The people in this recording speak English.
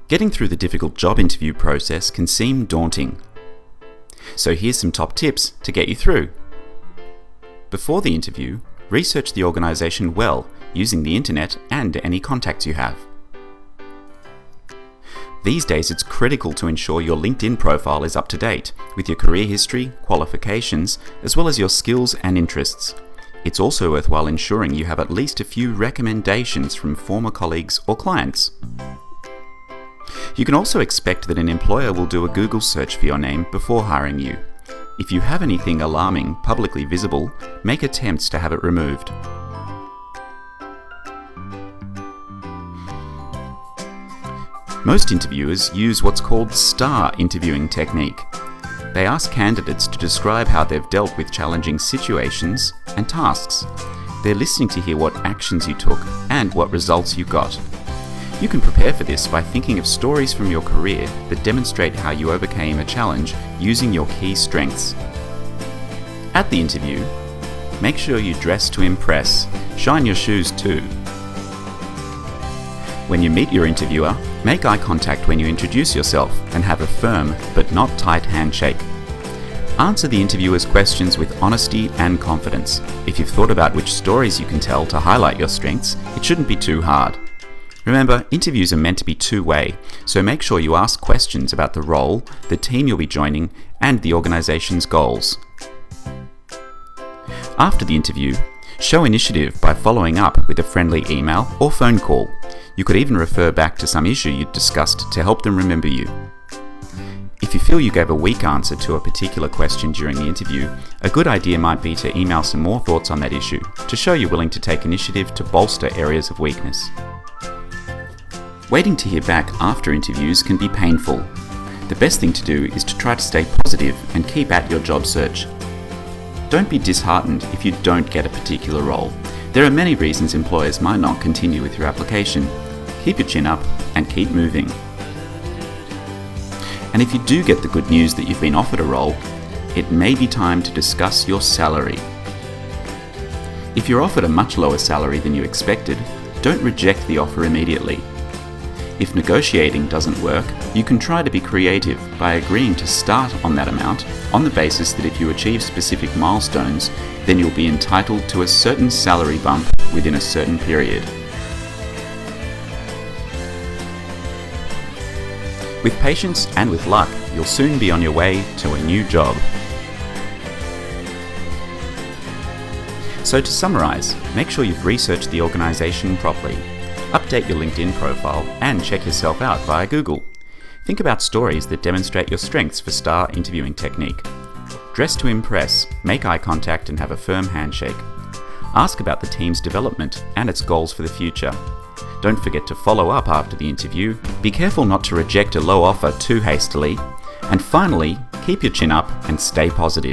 Getting through the difficult job interview process can seem daunting. So here's some top tips to get you through. Before the interview, research the organisation well using the internet and any contacts you have. These days it's critical to ensure your LinkedIn profile is up to date with your career history, qualifications, as well as your skills and interests. It's also worthwhile ensuring you have at least a few recommendations from former colleagues or clients. You can also expect that an employer will do a Google search for your name before hiring you. If you have anything alarming publicly visible, make attempts to have it removed. Most interviewers use what's called STAR interviewing technique. They ask candidates to describe how they've dealt with challenging situations and tasks. They're listening to hear what actions you took and what results you got. You can prepare for this by thinking of stories from your career that demonstrate how you overcame a challenge using your key strengths. At the interview, make sure you dress to impress. Shine your shoes too. When you meet your interviewer, make eye contact when you introduce yourself and have a firm but not tight handshake. Answer the interviewer's questions with honesty and confidence. If you've thought about which stories you can tell to highlight your strengths, it shouldn't be too hard. Remember, interviews are meant to be two-way, so make sure you ask questions about the role, the team you'll be joining, and the organisation's goals. After the interview, show initiative by following up with a friendly email or phone call. You could even refer back to some issue you'd discussed to help them remember you. If you feel you gave a weak answer to a particular question during the interview, a good idea might be to email some more thoughts on that issue to show you're willing to take initiative to bolster areas of weakness. Waiting to hear back after interviews can be painful. The best thing to do is to try to stay positive and keep at your job search. Don't be disheartened if you don't get a particular role. There are many reasons employers might not continue with your application. Keep your chin up and keep moving. And if you do get the good news that you've been offered a role, it may be time to discuss your salary. If you're offered a much lower salary than you expected, don't reject the offer immediately. If negotiating doesn't work, you can try to be creative by agreeing to start on that amount on the basis that if you achieve specific milestones, then you'll be entitled to a certain salary bump within a certain period. With patience and with luck, you'll soon be on your way to a new job. So to summarise, make sure you've researched the organisation properly. Update your LinkedIn profile and check yourself out via Google. Think about stories that demonstrate your strengths for STAR interviewing technique. Dress to impress, make eye contact and have a firm handshake. Ask about the team's development and its goals for the future. Don't forget to follow up after the interview. Be careful not to reject a low offer too hastily. And finally, keep your chin up and stay positive.